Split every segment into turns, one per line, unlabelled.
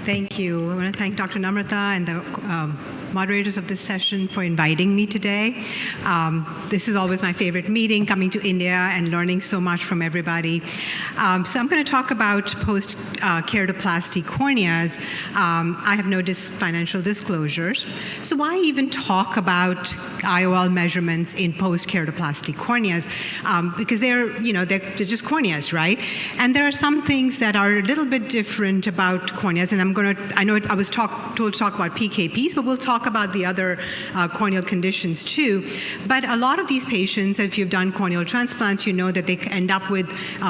Thank you. I want to thank Dr. Namrata and the moderators of this session for inviting me today. This is always my favorite meeting, coming to India and learning so much from everybody. So I'm going to talk about post-keratoplasty corneas. I have no financial disclosures. So why even talk about IOL measurements in post-keratoplasty corneas? Because they're just corneas, right? And there are some things that are a little bit different about corneas, and I was told to talk about PKPs, but we'll talk about the other corneal conditions too. But a lot of these patients, if you've done corneal transplants, you know that they end up with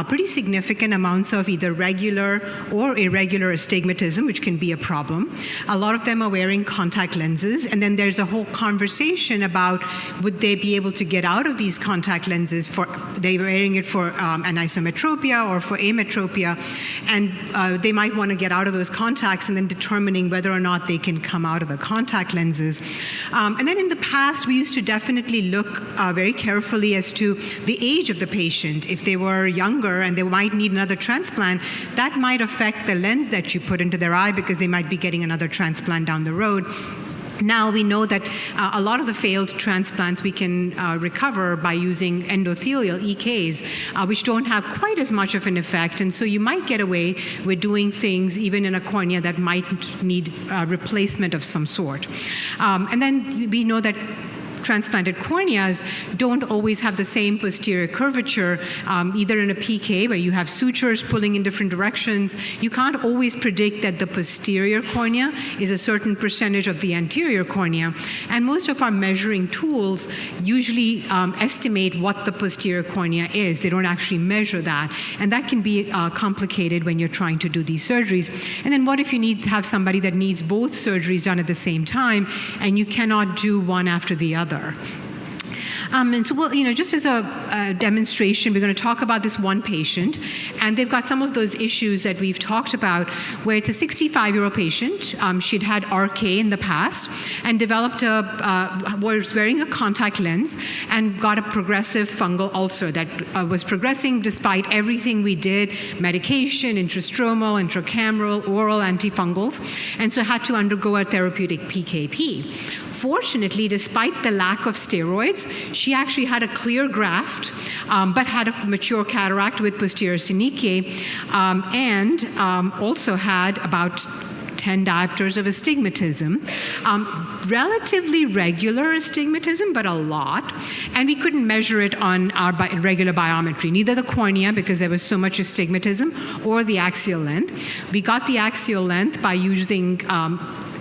pretty significant amounts of either regular or irregular astigmatism, which can be a problem. A lot of them are wearing contact lenses, and then there's a whole conversation about would they be able to get out of these contact lenses for they're wearing it for anisometropia or for ametropia, and they might want to get out of those contacts, and then determining whether or not they can come out of the contact lenses. And then in the past, we used to definitely look very carefully as to the age of the patient. If they were younger and they might need another transplant, that might affect the lens that you put into their eye because they might be getting another transplant down the road. Now we know that a lot of the failed transplants we can recover by using endothelial EKs, which don't have quite as much of an effect. And so you might get away with doing things even in a cornea that might need replacement of some sort. And then we know that transplanted corneas don't always have the same posterior curvature, either in a PK where you have sutures pulling in different directions. You can't always predict that the posterior cornea is a certain percentage of the anterior cornea. And most of our measuring tools usually estimate what the posterior cornea is. They don't actually measure that. And that can be complicated when you're trying to do these surgeries. And then what if you need to have somebody that needs both surgeries done at the same time, and you cannot do one after the other? And so, just as a demonstration, we're going to talk about this one patient, and they've got some of those issues that we've talked about, where it's a 65-year-old patient. She'd had RK in the past and developed was wearing a contact lens and got a progressive fungal ulcer that was progressing despite everything we did, medication, intrastromal, intracameral, oral antifungals, and so had to undergo a therapeutic PKP. Fortunately, despite the lack of steroids, she actually had a clear graft, but had a mature cataract with posterior synechia, and also had about 10 diopters of astigmatism, relatively regular astigmatism, but a lot. And we couldn't measure it on our regular biometry, neither the cornea, because there was so much astigmatism, or the axial length. We got the axial length by using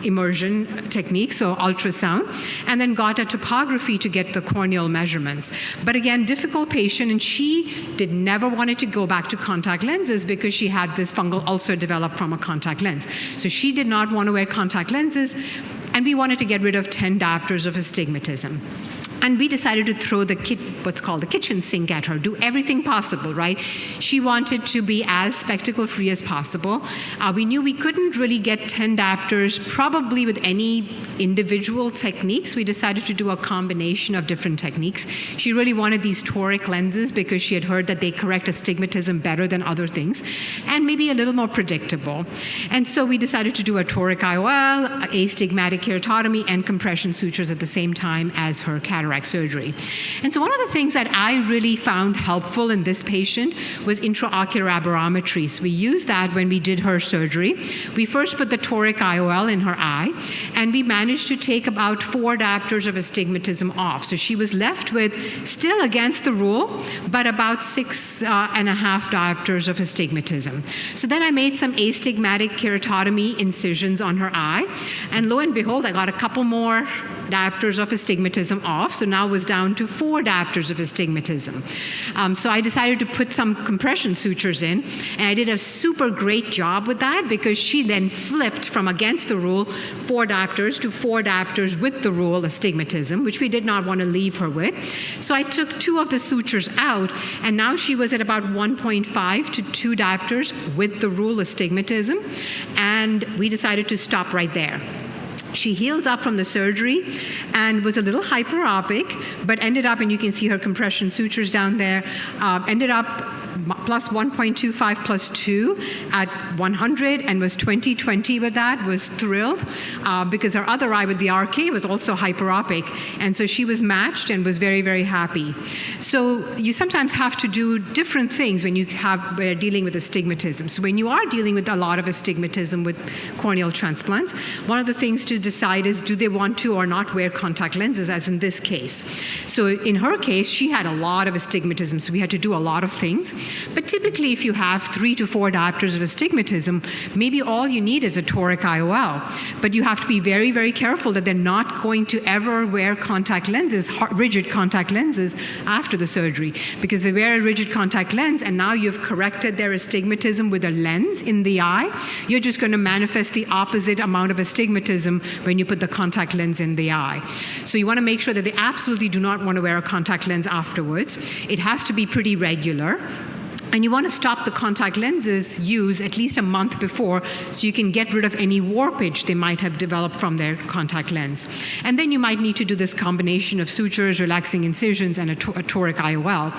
immersion technique, so ultrasound, and then got a topography to get the corneal measurements. But again, difficult patient, and she never wanted to go back to contact lenses because she had this fungal ulcer developed from a contact lens. So she did not want to wear contact lenses, and we wanted to get rid of 10 diopters of astigmatism. And we decided to throw what's called the kitchen sink at her, do everything possible, right? She wanted to be as spectacle-free as possible. We knew we couldn't really get 10 diopters probably with any individual techniques. We decided to do a combination of different techniques. She really wanted these toric lenses because she had heard that they correct astigmatism better than other things, and maybe a little more predictable. And so we decided to do a toric IOL, astigmatic keratotomy, and compression sutures at the same time as her cataract surgery. And so one of the things that I really found helpful in this patient was intraocular aberrometry. So we used that when we did her surgery. We first put the toric IOL in her eye, and we managed to take about 4 diopters of astigmatism off. So she was left with, still against the rule, but about 6.5 diopters of astigmatism. So then I made some astigmatic keratotomy incisions on her eye, and lo and behold, I got a couple more diopters of astigmatism off, so now it was down to 4 diopters of astigmatism. So I decided to put some compression sutures in, and I did a super great job with that because she then flipped from against the rule 4 diopters to 4 diopters with the rule astigmatism, which we did not want to leave her with. So I took 2 of the sutures out, and now she was at about 1.5 to 2 diopters with the rule astigmatism, and we decided to stop right there. She healed up from the surgery and was a little hyperopic, but ended up, and you can see her compression sutures down there, ended up plus 1.25 plus 2 at 100 and was 20/20 with that, was thrilled because her other eye with the RK was also hyperopic. And so she was matched and was very, very happy. So you sometimes have to do different things when we're dealing with astigmatism. So when you are dealing with a lot of astigmatism with corneal transplants, one of the things to decide is, do they want to or not wear contact lenses, as in this case. So in her case, she had a lot of astigmatism, so we had to do a lot of things. But typically, if you have 3 to 4 diopters of astigmatism, maybe all you need is a toric IOL. But you have to be very, very careful that they're not going to ever wear contact lenses, rigid contact lenses, after the surgery. Because they wear a rigid contact lens, and now you've corrected their astigmatism with a lens in the eye, you're just going to manifest the opposite amount of astigmatism when you put the contact lens in the eye. So you want to make sure that they absolutely do not want to wear a contact lens afterwards. It has to be pretty regular. And you want to stop the contact lenses use at least a month before, so you can get rid of any warpage they might have developed from their contact lens. And then you might need to do this combination of sutures, relaxing incisions, and a toric IOL.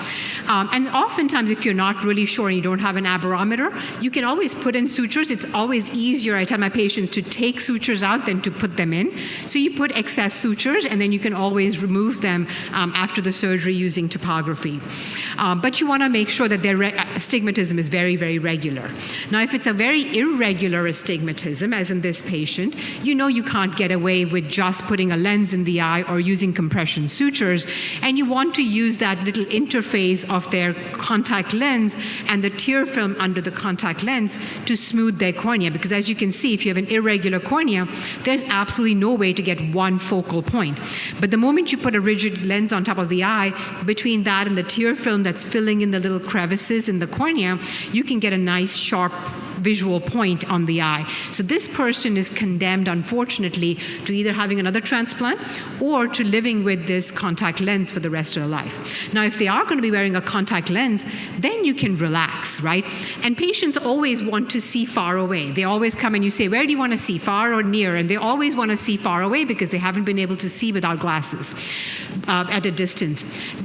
And oftentimes, if you're not really sure and you don't have an aberrometer, you can always put in sutures. It's always easier, I tell my patients, to take sutures out than to put them in. So you put excess sutures, and then you can always remove them after the surgery using topography. But you want to make sure that their astigmatism is very, very regular. Now, if it's a very irregular astigmatism, as in this patient, you know you can't get away with just putting a lens in the eye or using compression sutures, and you want to use that little interface of their contact lens and the tear film under the contact lens to smooth their cornea, because as you can see, if you have an irregular cornea, there's absolutely no way to get one focal point. But the moment you put a rigid lens on top of the eye, between that and the tear film that's filling in the little crevices in the cornea, you can get a nice sharp visual point on the eye. So this person is condemned, unfortunately, to either having another transplant or to living with this contact lens for the rest of their life. Now, if they are going to be wearing a contact lens, then you can relax, right? And patients always want to see far away. They always come and you say, where do you want to see, far or near? And they always want to see far away because they haven't been able to see without glasses at a distance.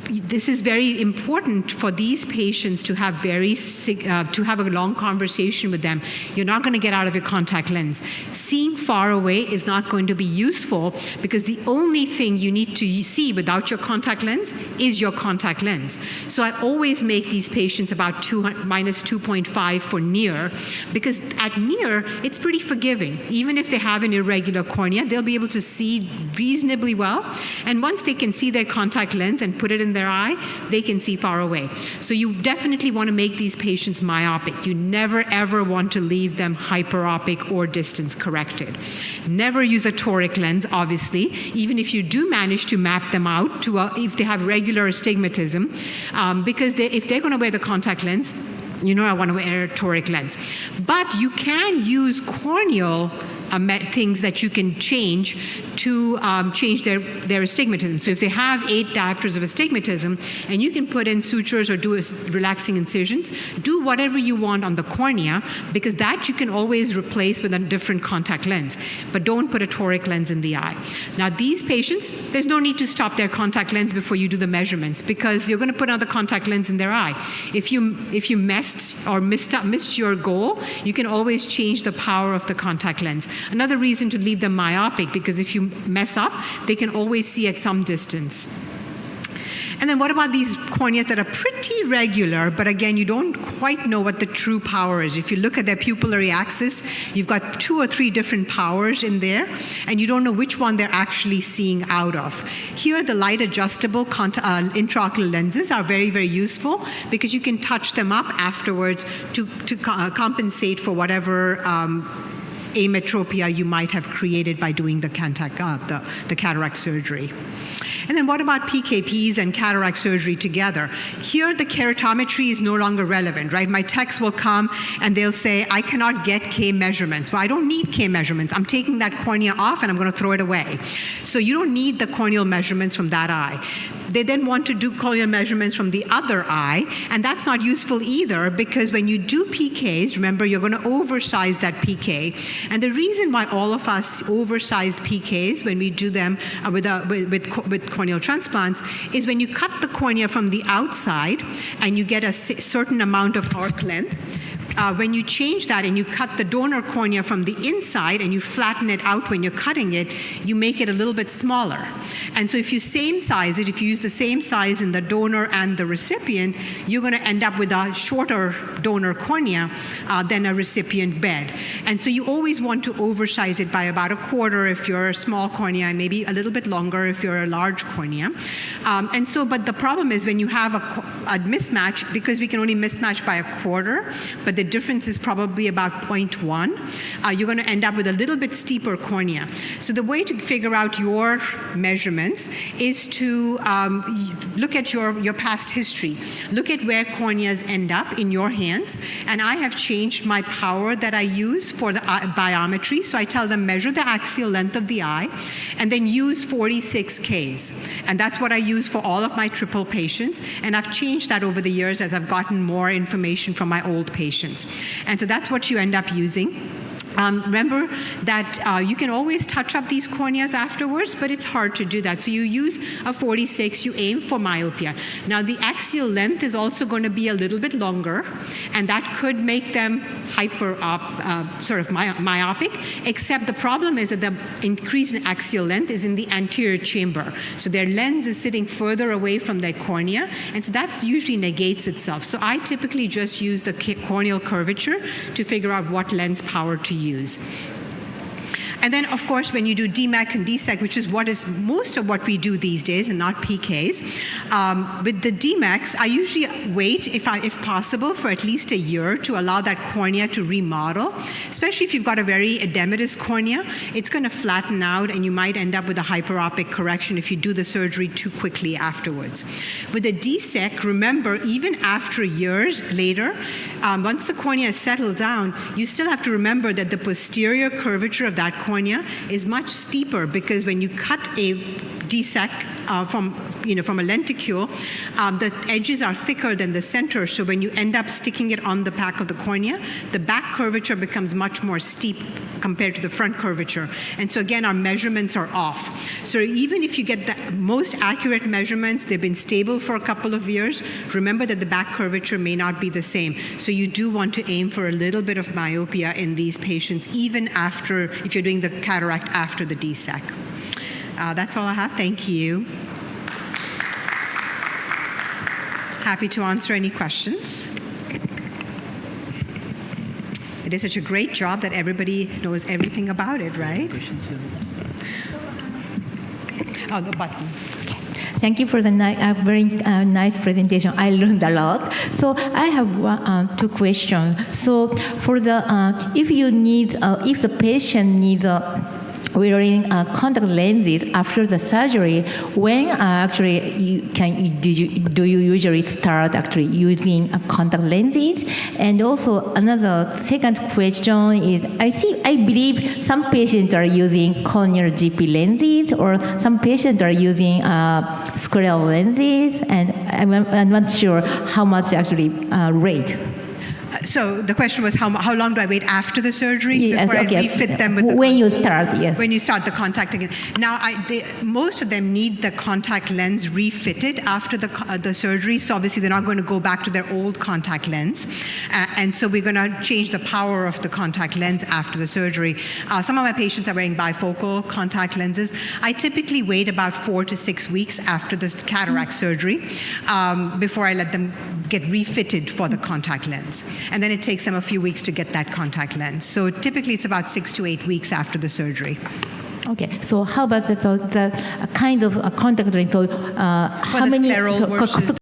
This is very important for these patients to have to have a long conversation with them. You're not going to get out of your contact lens. Seeing far away is not going to be useful because the only thing you need to see without your contact lens is your contact lens. So I always make these patients about minus 2.5 for near, because at near, it's pretty forgiving. Even if they have an irregular cornea, they'll be able to see reasonably well. And once they can see their contact lens and put it in their eye, they can see far away. So you definitely want to make these patients myopic. You never, ever want to leave them hyperopic or distance corrected. Never use a toric lens, obviously, even if you do manage to map them out to if they have regular astigmatism, because if they're going to wear the contact lens, you know I want to wear a toric lens. But you can use corneal things that you can change to change their astigmatism. So if they have 8 diopters of astigmatism and you can put in sutures or do relaxing incisions, do whatever you want on the cornea, because that you can always replace with a different contact lens. But don't put a toric lens in the eye. Now these patients, there's no need to stop their contact lens before you do the measurements, because you're going to put another contact lens in their eye. If you missed your goal, you can always change the power of the contact lens. Another reason to leave them myopic, because if you mess up, they can always see at some distance. And then what about these corneas that are pretty regular, but again, you don't quite know what the true power is? If you look at their pupillary axis, you've got 2 or 3 different powers in there, and you don't know which one they're actually seeing out of. Here, the light adjustable intraocular lenses are very, very useful because you can touch them up afterwards to compensate for whatever ametropia you might have created by doing the cataract surgery. And then what about PKPs and cataract surgery together? Here, the keratometry is no longer relevant, right? My techs will come and they'll say, I cannot get K measurements. Well, I don't need K measurements. I'm taking that cornea off and I'm going to throw it away. So you don't need the corneal measurements from that eye. they then want to do corneal measurements from the other eye, and that's not useful either, because when you do PKs, remember, you're going to oversize that PK. And the reason why all of us oversize PKs when we do them with corneal transplants is when you cut the cornea from the outside and you get a certain amount of arc length. When you change that and you cut the donor cornea from the inside and you flatten it out when you're cutting it, you make it a little bit smaller. And so if you same size it, if you use the same size in the donor and the recipient, you're going to end up with a shorter donor cornea than a recipient bed. And so you always want to oversize it by about a quarter if you're a small cornea, and maybe a little bit longer if you're a large cornea. But the problem is when you have a mismatch, because we can only mismatch by a quarter, but the difference is probably about 0.1, you're going to end up with a little bit steeper cornea. So the way to figure out your measurements is to look at your past history. Look at where corneas end up in your hands. And I have changed my power that I use for the biometry. So I tell them measure the axial length of the eye and then use 46 Ks. And that's what I use for all of my triple patients. And I've changed that over the years as I've gotten more information from my old patients. And so that's what you end up using. Remember that you can always touch up these corneas afterwards, but it's hard to do that. So you use a 46, you aim for myopia. Now the axial length is also going to be a little bit longer, and that could make them myopic, except the problem is that the increase in axial length is in the anterior chamber. So their lens is sitting further away from their cornea, and so that usually negates itself. So I typically just use the corneal curvature to figure out what lens power to use. And then, of course, when you do DMEK and DSEK, which is most of what we do these days and not PKs, with the DMEKs, I usually wait, if possible, for at least a year to allow that cornea to remodel. Especially if you've got a very edematous cornea, it's going to flatten out and you might end up with a hyperopic correction if you do the surgery too quickly afterwards. With the DSEK, remember, even after years later, once the cornea is settled down, you still have to remember that the posterior curvature of that cornea is much steeper, because when you cut a DSEK from a lenticule, the edges are thicker than the center. So when you end up sticking it on the back of the cornea, the back curvature becomes much more steep compared to the front curvature. And so again, our measurements are off. So even if you get the most accurate measurements, they've been stable for a couple of years, remember that the back curvature may not be the same. So you do want to aim for a little bit of myopia in these patients, even if you're doing the cataract after the DSEK. That's all I have. Thank you. Happy to answer any questions. It is such a great job that everybody knows everything about it, right? Oh, the button.
Thank you for the very nice presentation. I learned a lot. So I have two questions. So for the if the patient needs wearing contact lenses after the surgery, when do you usually start actually using contact lenses? And also another second question is, I believe some patients are using corneal GP lenses, or some patients are using scleral lenses, and I'm not sure how much actually rate.
So the question was, how long do I wait after the surgery before I refit them with
when you start, yes.
When you start the contact again. Now, most of them need the contact lens refitted after the surgery, so obviously they're not going to go back to their old contact lens. And so we're going to change the power of the contact lens after the surgery. Some of my patients are wearing bifocal contact lenses. I typically wait about 4 to 6 weeks after the cataract surgery before I let them get refitted for the contact lens. And then it takes them a few weeks to get that contact lens. So typically it's about 6 to 8 weeks after the surgery.
Okay, so how about the kind of contact lens? So how many?
Scleral versus